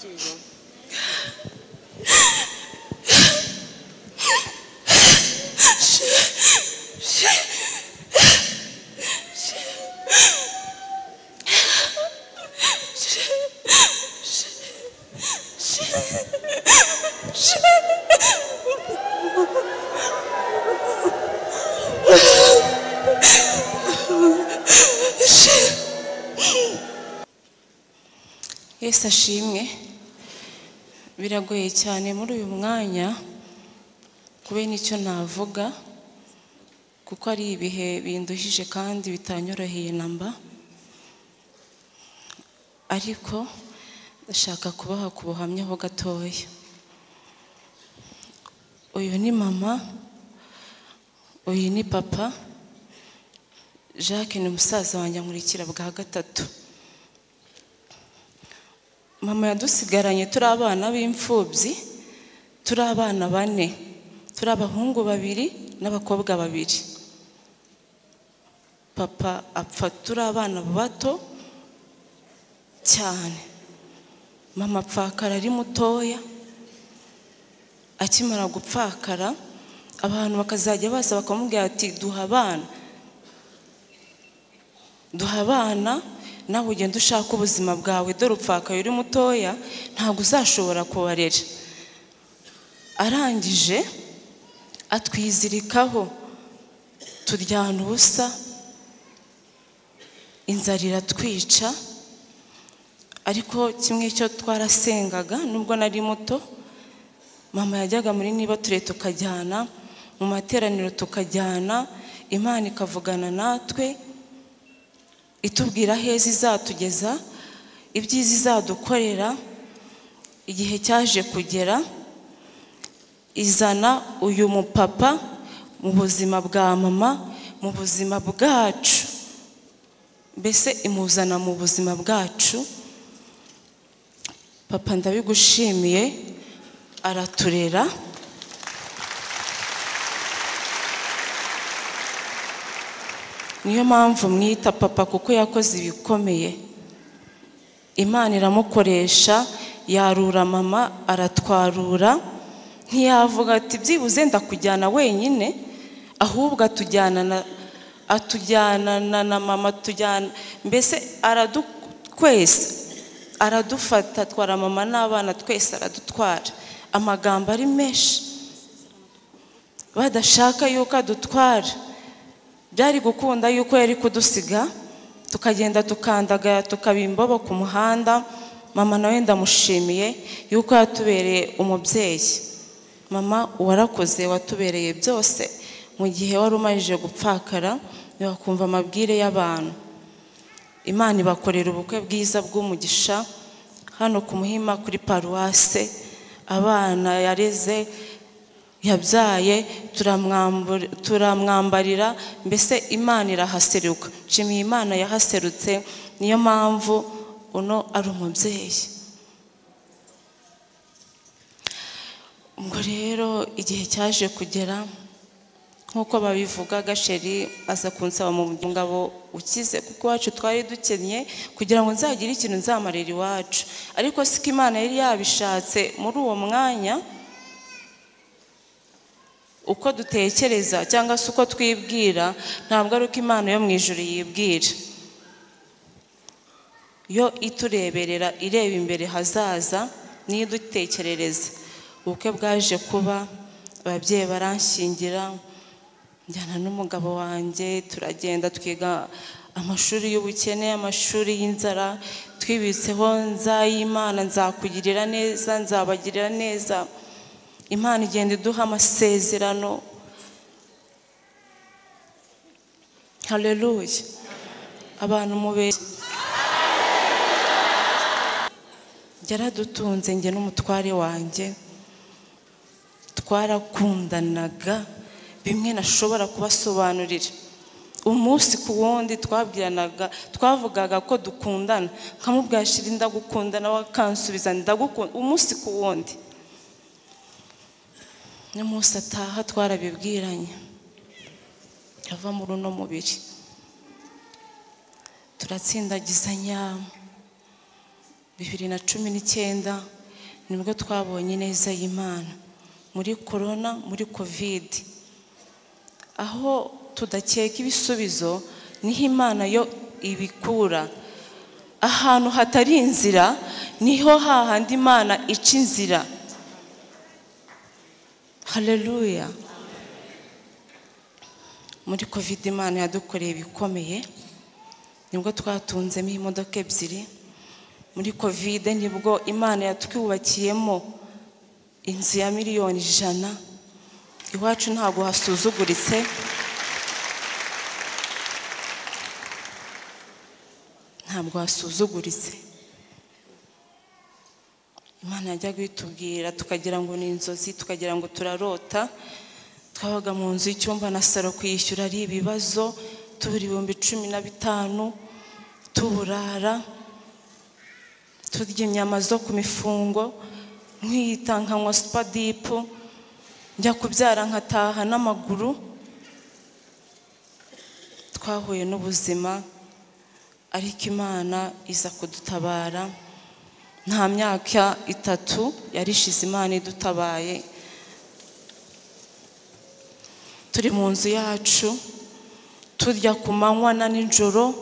kizo Yesu ashimwe. Biragoye cyane muri uyu mwanya kube nicyo navuga kuko ari ibihe binduhije kandi bitanyoroheye namba, ariko ndashaka kubaha ku buhamya ho gatoya. Uyu ni mama, uyu ni papa, Jacques ni umusaza wanjye nkurikira bwa gatatu. Mama yadusigaranye turi abana b'imfubyi, turi abana 4, turi abahungu 2 n'abakobwa 2. Papa apfa turi abana bato cyane. Mama apfakara ari mutoya. Akimara gupfakara abantu bakazajya baza bakamubwira ati duha abana nawe ugenda ushaka ubuzima bwawe, dore upfakaye uri mutoya ntabwo uzashobora kubarera. Arangije atwizirikaho turyana ubusa, inzara iratwica, ariko kimwe cyo twarasengaga nubwo nari muto. Mama yajyaga muri niba ture tukajyana mu materaniro, tukajyana Imana ikavugana natwe itubwira heza izatugeza, ibyiza izadukorera. Igihe cyaje kugera izana uyu mupapa mu buzima bwa mama, mu buzima bwacu, mbese imuzana mu buzima bwacu. Papa ndabigushimiye, araturera. Niyo mpamvu mwita papa kuko yakoze ibikomeye. Imana iramukoresha, yarura mama, aratwarura. Ntiyavuga ati byibuze ndakujyana wenyine, ahubwo atujyana na mama, mbese twese aradufata, twara mama n'abana twese aradutwara. Amagambo ari menshi, badashaka yuko adutwara. Byari gukunda yuko yari kudusiga tukagenda tukandagara tukabimbobo ku muhanda. Mama nawe ndamushimiye yuko yatubereye umubyeyi. Mama warakoze, watubereye byose mu gihe wari umarije gupfakara, bakumva amabwire y'abantu. Imana ibakorera ubukwe bwiza bw'umugisha hano ku Muhima kuri paruwase. Abana yareze yabyaye turamwambarira, mbese Imana irahaseruka. Nshimiye Imana yahaserutse, niyo mpamvu uno ari umubyeyi. Ngo rero igihe cyaje kugera nkuko babivuga, Gasheri aza kunsaba mu mugabo ukize kuko wacu twari dukennye kugira ngo nzagire ikintu nzamarira iwacu. Ariko siko Imana yari yabishatse muri uwo mwanya. Uko dutekereza cyangwa se uko twibwira ntabwo ari uko Imana yo mu ijuru yibwira. Yo itureberera, ireba imbere hazaza, niyo dutekerereza. Ubukwe bwaje kuba, ababyeyi baranshyingira, njyana n'umugabo wanjye, turagenda twiga amashuri y'ubukene, amashuri y'inzara. Twibitseho nzayimana, nzakugirira neza, nzabagirira neza. Imana igenda iduha amasezerano. Haleluya. Abantu mube yaradutunze njye n'umutware wanjye, twarakundanaga bimwe nashobora kubasobanurira. Umunsi ku wundi twabwiranaga, twavugaga ko dukundana, nkamubwira Shiri ndagukunda, nawe akansubiza ndagukunda. Umunsi ku wundi. N'umunsi ataha twarabibwiranye, ava muri uno mubiri, turatsindagizanya. 2019 nibwo twabonye neza y'Imana muri corona, muri covid, aho tudakeka ibisubizo niho Imana yo ibikura. Ahantu hatari inzira niho hahandi Imana ica inzira. Haleluya. Muri covid Imana yadukoreye ibikomeye, nibwo twatunzemo imodoka ebyiri. Muri covid nibwo Imana yatwubakiyemo inzu ya miliyoni 100. Iwacu ntabwo hasuzuguritse, ntabwo hasuzuguritse. Imana yajya guitubwira tukagira ngo ni inzozi, tukagira ngo turarota. Twabaga mu nzu y'icyumba na salo, kwishyura ari ibibazo, tubura 15,000, tuburara, turya inyama zo ku mifungo, nkiyita nkanywa supadipu, njya kubyara nkataha n'amaguru. Twahuye n'ubuzima, ariko Imana iza kudutabara. Nta myaka 3 yarishize Imana idutabaye. Turi mu nzu yacu, turya ku manywa na nijoro.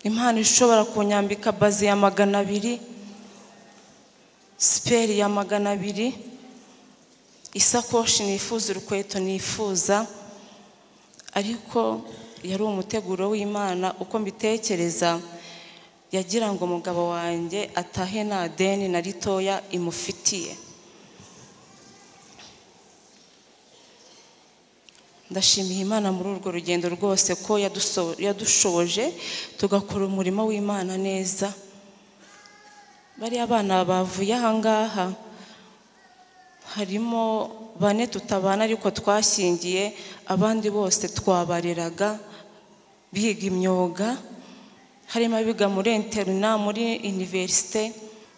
Imana ishobora kunyambika bazi ya 200, spare ya 200, isakoshi nifuza, urukweto nifuza. Ariko yari umuteguro w'Imana. Uko mbitekereza, yagira ngo umugabo wanjye atahe nta deni na ritoya imufitiye. Ndashimiye Imana muri urwo rugendo rwose ko yadushoboje tugakora umurimo w'Imana neza. Bari abana bavuye ahangaha, harimo 4 tutabana ariko twashingiye, abandi bose twabareraga biga imyuga. Harimo abiga muri interna, muri universite.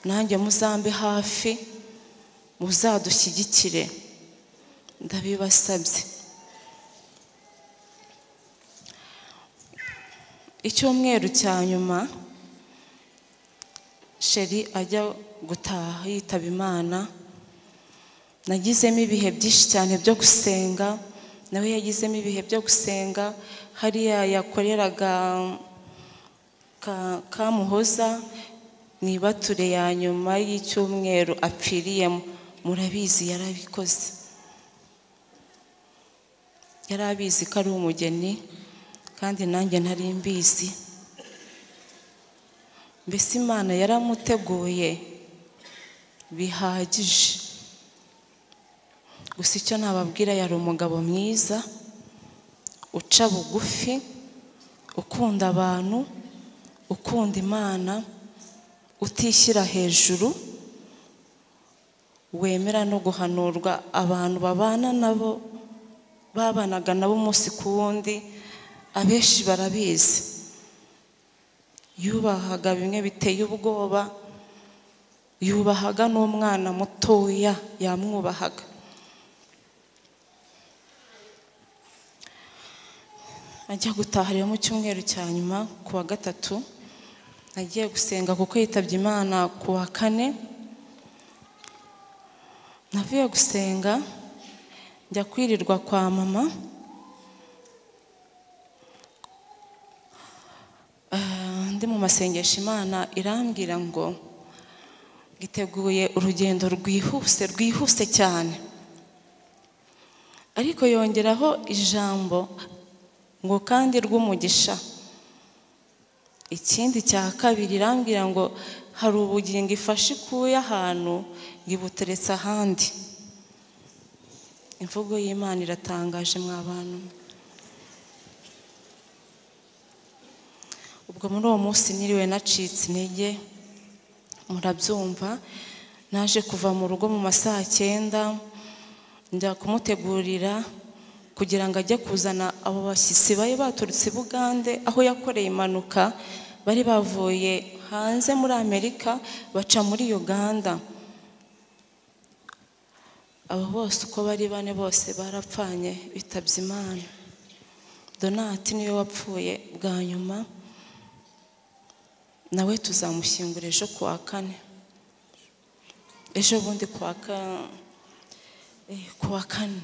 Nanjye muzambe hafi, muzadushyigikire, ndabibasabye. Icyumweru cya nyuma Sheri ajya gutaha yitaba Imana, nagizemo ibihe byinshi cyane byo gusenga, nawe yagizemo ibihe byo gusenga. Hariya yakoreraga Kamuhoza, nibature ya nyuma y'icyumweru apfiriyemo. Murabizi yarabikoze, yarabizi ko ari umugeni, kandi nanjye ntari mbizi. Mbese Imana yaramuteguye bihagije. Gusa icyo nababwira, yari umugabo mwiza, uca bugufi, ukunda abantu, ukunda Imana, utishyira hejuru, wemera no guhanurwa. Abantu babana nabo, babanaga nabo umunsi ku wundi, abenshi barabizi. Yubahaga bimwe biteye ubwoba, yubahaga n'umwana mutoya yamwubahaga. Ajya gutaha rero mu cyumweru cya nyuma ku wa 3, nagiye gusenga kuko yitabye Imana ku wa 4. Navuye gusenga njya kwirirwa kwa mama. Ndi mu masengesho, Imana irambwira ngo giteguye urugendo rwihuse cyane. Ariko yongeraho ijambo ngo kandi rw'umugisha. Ikindi cya kabiri irambwira ngo hari ubugingo ifashe ikuye ahantu yibuteretse ahandi. Imvugo y'Imana iratangaje mw'abantu. Ubwo muri uwo munsi niriwe nacitse intege, murabyumva. Naje kuva mu rugo mu masaha 9, njya kumutegurira kugira ngo ajye kuzana abo bashyitsi bari baturutse Bugande, aho yakoreye impanuka. Bari bavuye hanze muri Amerika baca muri Uganda. Abo bose uko bari 4 bose barapfanye bitabye Imana. Donati niwe wapfuye bwa nyuma, nawe tuzamushyingura ejo ku wa 4. ejo bundi kuwa kane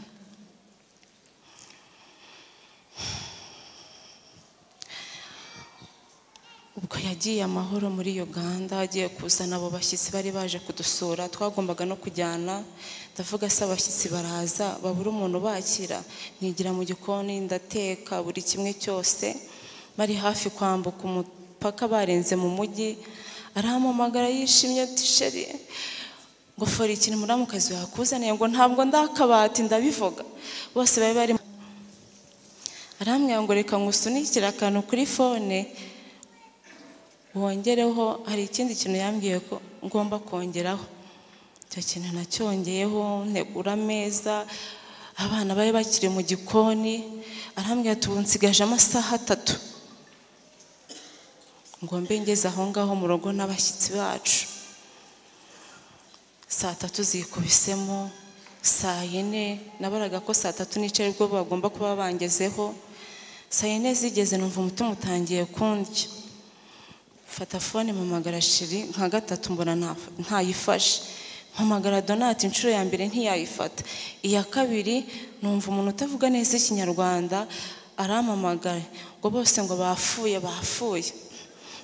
ubwo yagiye amahoro muri Uganda, agiye kuzana abo bashyitsi bari baje kudusura, twagombaga no kujyana. Ndavuga se abashyitsi baraza babura umuntu bakira, nigira mu gikoni ndateka buri kimwe cyose. Bari hafi kwambuka umupaka barenze mu mujyi, arampamagara yishimye ati sheri ngo fori ikintu muramukazi yakuzaniye, ngo ntabwo ndakabati ndabivuga. Bose bari bari arambwira ngo reka ngusunikira akantu kuri fone wongereho, hari ikindi kintu yambwiye ko ngomba kongeraho. Icyo kintu nacyongeyeho, ntegura ameza, abana bari bakiri mu gikoni. Arambwira ati unsigaje amasaha 3 ngo mbe ngeze aho ngaho mu rugo n'abashyitsi bacu. Saa 3 zikubisemo, saa 4 nabaraga ko saa 3 n'ice rwo bagomba kuba bangezeho. Saa 4 zigeze numva umutima utangiye kundya. Fata fone mpamagara sheri nka 3 mbona ntayifashe. Mpamagara Donati inshuro ya mbere ntiyayifata. Iya kabiri numva umuntu utavuga neza ikinyarwanda arampamagara ngo bose ngo bafuye.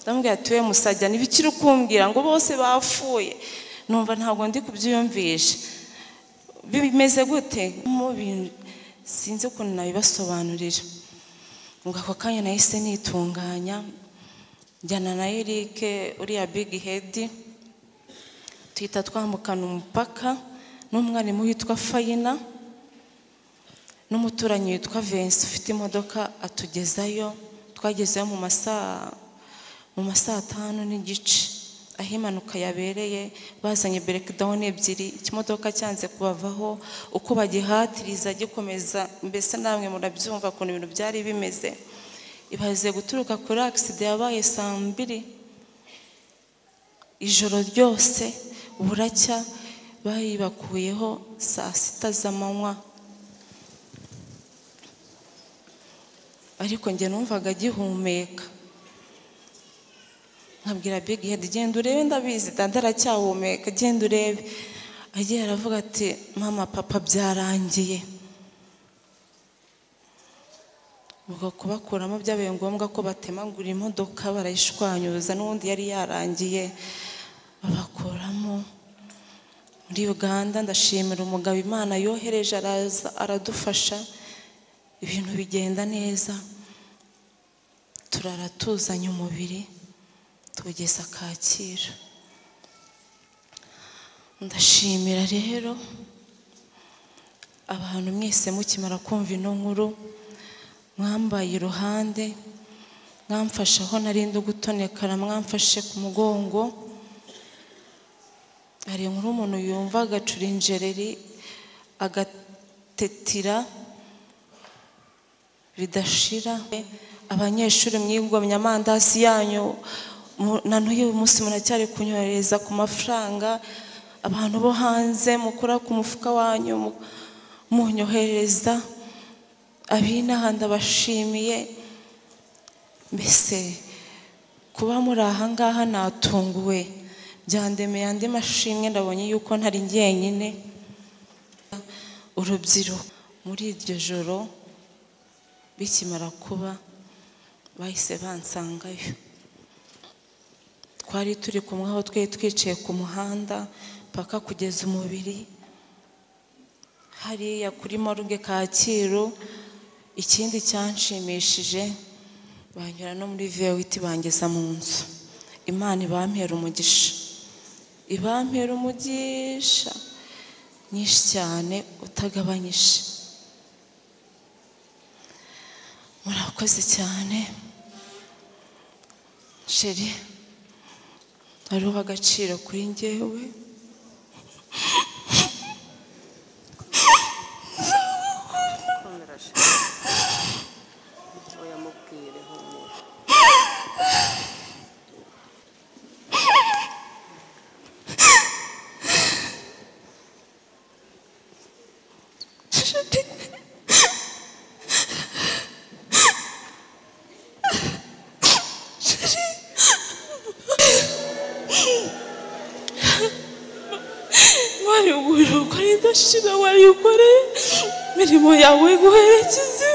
Ndamubwira ati we musajya nibikiri kumbwira ngo bose bafuye. Numva ntabwo ndi kubyiyumvisha. Bimeze gute? Mu bintu sinzi ukuntu nabibasobanurira. Ngo ako kanya nahise nitunganya, njyana na Eric uriya big head, tuhita twambukana umupaka n'umwarimu witwa Fayina n'umuturanyi witwa Vincent ufite imodoka atugezayo. Twagezeyo mu masaa 5:30 aho impanuka yabereye. Bazanye breakdown ebyiri, ikimodoka cyanze kubavaho, uko bagihatiriza gikomeza, mbese namwe murabyumva ukuntu ibintu byari bimeze. Ibaze guturuka kuri accident yabaye saa 2 ijoro ryose, buracya bayibakuyeho saa 6 z'amanywa. Ariko njye numvaga gihumeka. Nkabwira big head genda urebe, ndabizi ndaracyahumeka, genda urebe. Agiye aravuga ati mama papa byarangiye. Ubwo kubakuramo byabaye ngombwa ko batemagura imodoka barayishwanyuza, n'undi yari yarangiye babakuramo. Muri Uganda ndashimira umugabo Imana yohereje, araza aradufasha, ibintu bigenda neza. Turara tuzanye umubiri tugeza Kacyiru. Ndashimira rero abantu mwese mukimara kumva ino nkuru, mwambaye iruhande, mwamfashe aho narindi gutonekara, mwamfashe ku mugongo. Hari inkuru umuntu yumva agacura injereri agatetira bidashira. Abanyeshuri mwigomye amandazi yanyu, na n'uyu munsi muracyari kunyohereza ku mafaranga. Abantu bo hanze mukora ku mufuka wanyu munyohereza. Abinaha ndabashimiye. Mbese kuba muri aha ngaha natunguwe, byandemeye andi mashimwe. Ndabonye yuko ntari njyenyine. Urubyiruko muri iryo joro bikimara kuba bahise bansangayo. Twari turi kumwe aho twari twicaye ku muhanda paka kugeza umubiri hariya kuri morgue Kacyiru. Ikindi cyanshimishije, banyura no muri VWT bangeza mu nzu. Imana ibampera umugisha, ibampera umugisha nyinshi cyane utagabanyije. Murakoze cyane sheri, ari agaciro kuri njyewe. Imana iguhira uko ari idashira wayikoreye imirimo yawe iguherekeze.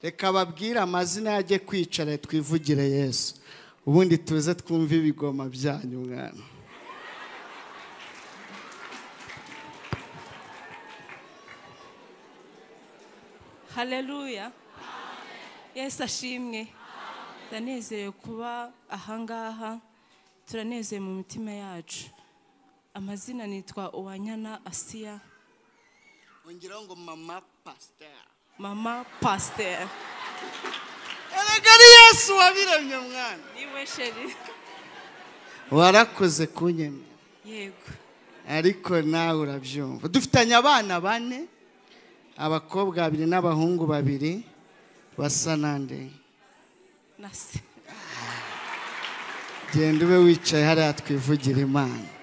Reka babwire amazina yajye kwicara twivugire Yesu, ubundi tuze twumve ibigoma byanyu mwana. Haleluya. Yesu ashimwe. Ndanezerewe kuba ahangaha, turanezeye mu mitima yacu. Amazina nitwa Uwanyana Asiya. Ongeraho ngo mama pastor. Mama Pastor. Eragari Yesu wabiremye mwana. Niwe sheri. Warakoze kunyemera. Yego. Ariko nawe urabyumva. Dufitanye abana 4, abakobwa 2 n'abahungu 2, basa nande. Nase. Genda ube wicaye hariya twivugira Imana.